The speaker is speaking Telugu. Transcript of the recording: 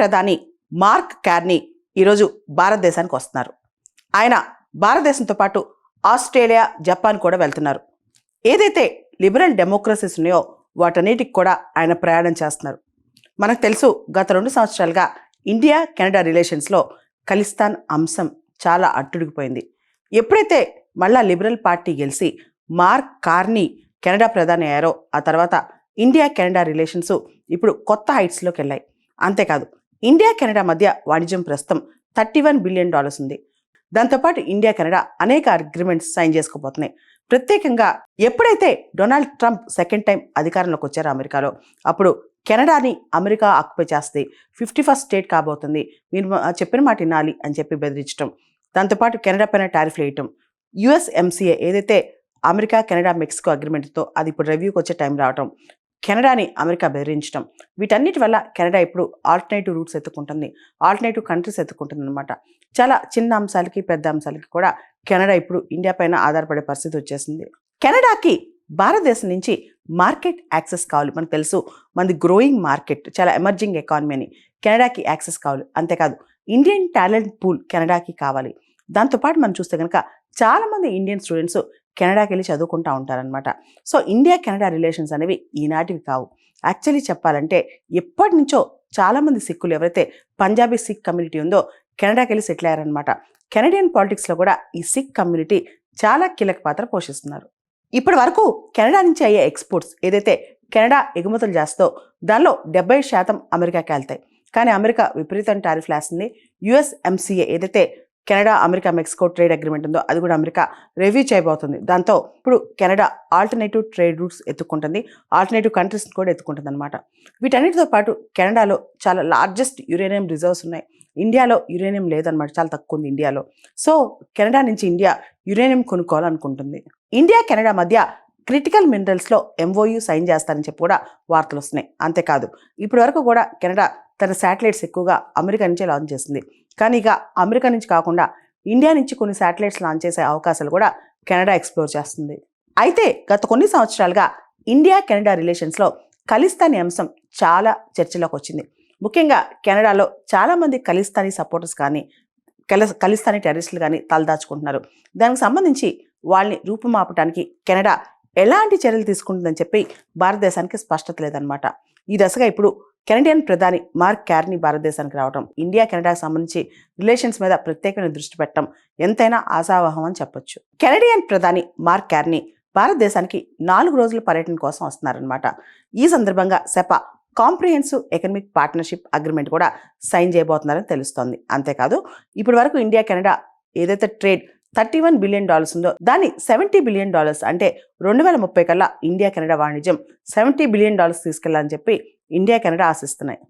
ప్రధాని మార్క్ కార్నీ ఈరోజు భారతదేశానికి వస్తున్నారు. ఆయన భారతదేశంతో పాటు ఆస్ట్రేలియా, జపాన్ కూడా వెళ్తున్నారు. ఏదైతే లిబరల్ డెమోక్రసీస్ ఉన్నాయో వాటన్నిటికి కూడా ఆయన ప్రయాణం చేస్తున్నారు. మనకు తెలుసు, గత 2 సంవత్సరాలుగా ఇండియా కెనడా రిలేషన్స్లో ఖలిస్తాన్ అంశం చాలా అట్టుడికిపోయింది. ఎప్పుడైతే మళ్ళా లిబరల్ పార్టీ గెలిచి మార్క్ కార్నీ కెనడా ప్రధాని అయ్యారో ఆ తర్వాత ఇండియా కెనడా రిలేషన్స్ ఇప్పుడు కొత్త హైట్స్లోకి వెళ్ళాయి. అంతేకాదు, ఇండియా కెనడా మధ్య వాణిజ్యం ప్రస్తుతం $31 బిలియన్ ఉంది. దాంతోపాటు ఇండియా కెనడా అనేక అగ్రిమెంట్స్ సైన్ చేసుకోబోతున్నాయి. ప్రత్యేకంగా ఎప్పుడైతే డొనాల్డ్ ట్రంప్ సెకండ్ టైం అధికారంలోకి వచ్చారో అమెరికాలో, అప్పుడు కెనడాని అమెరికా ఆక్యుపై చేస్తే 51st స్టేట్ కాబోతుంది, మీరు చెప్పిన మాట వినాలి అని చెప్పి బెదిరించడం, దాంతోపాటు కెనడా పైన టారిఫ్లు వేయటం, USMCA ఏదైతే అమెరికా కెనడా మెక్సికో అగ్రిమెంట్తో అది ఇప్పుడు రివ్యూకి వచ్చే టైం రావటం, కెనడాని అమెరికా బెదిరించడం, వీటన్నిటి వల్ల కెనడా ఇప్పుడు ఆల్టర్నేటివ్ రూట్స్ ఎత్తుకుంటుంది, ఆల్టర్నేటివ్ కంట్రీస్ ఎత్తుకుంటుంది అనమాట. చాలా చిన్న అంశాలకి పెద్ద అంశాలకి కూడా కెనడా ఇప్పుడు ఇండియా పైన ఆధారపడే పరిస్థితి వచ్చేసింది. కెనడాకి భారతదేశం నుంచి మార్కెట్ యాక్సెస్ కావాలి. మనకు తెలుసు, మనది గ్రోయింగ్ మార్కెట్, చాలా ఎమర్జింగ్ ఎకానమీ అని. కెనడాకి యాక్సెస్ కావాలి. అంతేకాదు, ఇండియన్ టాలెంట్ పూల్ కెనడాకి కావాలి. దాంతోపాటు మనం చూస్తే కనుక చాలామంది ఇండియన్ స్టూడెంట్స్ కెనడాకి వెళ్ళి చదువుకుంటూ ఉంటారనమాట. సో ఇండియా కెనడా రిలేషన్స్ అనేవి ఈనాటివి కావు. యాక్చువల్లీ చెప్పాలంటే ఎప్పటి నుంచో చాలామంది సిక్కులు, ఎవరైతే పంజాబీ సిక్ కమ్యూనిటీ ఉందో, కెనడాకి వెళ్ళి సెటిల్ అయ్యారనమాట. కెనడియన్ పాలిటిక్స్లో కూడా ఈ సిక్ కమ్యూనిటీ చాలా కీలక పాత్ర పోషిస్తున్నారు. ఇప్పటి వరకు కెనడా నుంచి అయ్యే ఎక్స్పోర్ట్స్ ఏదైతే కెనడా ఎగుమతులు చేస్తుందో దానిలో 70% అమెరికాకి వెళ్తాయి. కానీ అమెరికా విపరీతం టారిఫ్లు వేస్తుంది. USMCA ఏదైతే Canada America Mexico trade agreement ఉందో అది కూడా అమెరికా రివ్యూ చేయబోతుంది. దాంతో ఇప్పుడు కెనడా ఆల్టర్నేటివ్ ట్రేడ్ రూట్స్ ఎత్తుకుంటుంది, ఆల్టర్నేటివ్ కంట్రీస్ కూడా ఎత్తుకుంటుంది అనమాట. వీటన్నిటితో పాటు కెనడాలో చాలా లార్జెస్ట్ యురేనియం రిజర్వ్స్ ఉన్నాయి. ఇండియాలో యురేనియం లేదనమాట, చాలా తక్కువ ఉంది ఇండియాలో. సో కెనడా నుంచి ఇండియా యురేనియం కొనుక్కోవాలనుకుంటుంది. ఇండియా కెనడా మధ్య క్రిటికల్ మినరల్స్లో MOU సైన్ చేస్తారని చెప్పి కూడా వార్తలు వస్తున్నాయి. అంతేకాదు, ఇప్పటి వరకు కూడా కెనడా తన శాటిలైట్స్ ఎక్కువగా అమెరికా నుంచే లాంచ్ చేసింది. కానీ ఇక అమెరికా నుంచి కాకుండా ఇండియా నుంచి కొన్ని శాటిలైట్స్ లాంచ్ చేసే అవకాశాలు కూడా కెనడా ఎక్స్ప్లోర్ చేస్తుంది. అయితే గత కొన్ని సంవత్సరాలుగా ఇండియా కెనడా రిలేషన్స్లో ఖలిస్తానీ అంశం చాలా చర్చలోకి వచ్చింది. ముఖ్యంగా కెనడాలో చాలామంది ఖలిస్తానీ సపోర్టర్స్ కానీ ఖలిస్తానీ టెర్రరిస్టులు కానీ తలదాచుకుంటున్నారు. దానికి సంబంధించి వాళ్ళని రూపుమాపటానికి కెనడా ఎలాంటి చర్యలు తీసుకుంటుందని చెప్పి భారతదేశానికి స్పష్టత లేదనమాట. ఈ దశగా ఇప్పుడు కెనడియన్ ప్రధాని మార్క్ కార్నీ భారతదేశానికి రావడం, ఇండియా కెనడాకి సంబంధించి రిలేషన్స్ మీద ప్రత్యేకమైన దృష్టి పెట్టడం ఎంతైనా ఆశావహం అని చెప్పొచ్చు. కెనడియన్ ప్రధాని మార్క్ కార్నీ భారతదేశానికి 4 రోజుల పర్యటన కోసం వస్తున్నారనమాట. ఈ సందర్భంగా Sepah comprehensive economic partnership agreement కూడా సైన్ చేయబోతున్నారని తెలుస్తోంది. అంతేకాదు, ఇప్పటి వరకు ఇండియా కెనడా ఏదైతే ట్రేడ్ $31 బిలియన్ ఉందో దాన్ని $70 బిలియన్ అంటే 2030 కల్లా ఇండియా కెనడా వాణిజ్యం $70 బిలియన్ తీసుకెళ్లాలని చెప్పి ఇండియా కెనడా ఆశిస్తున్నాయి.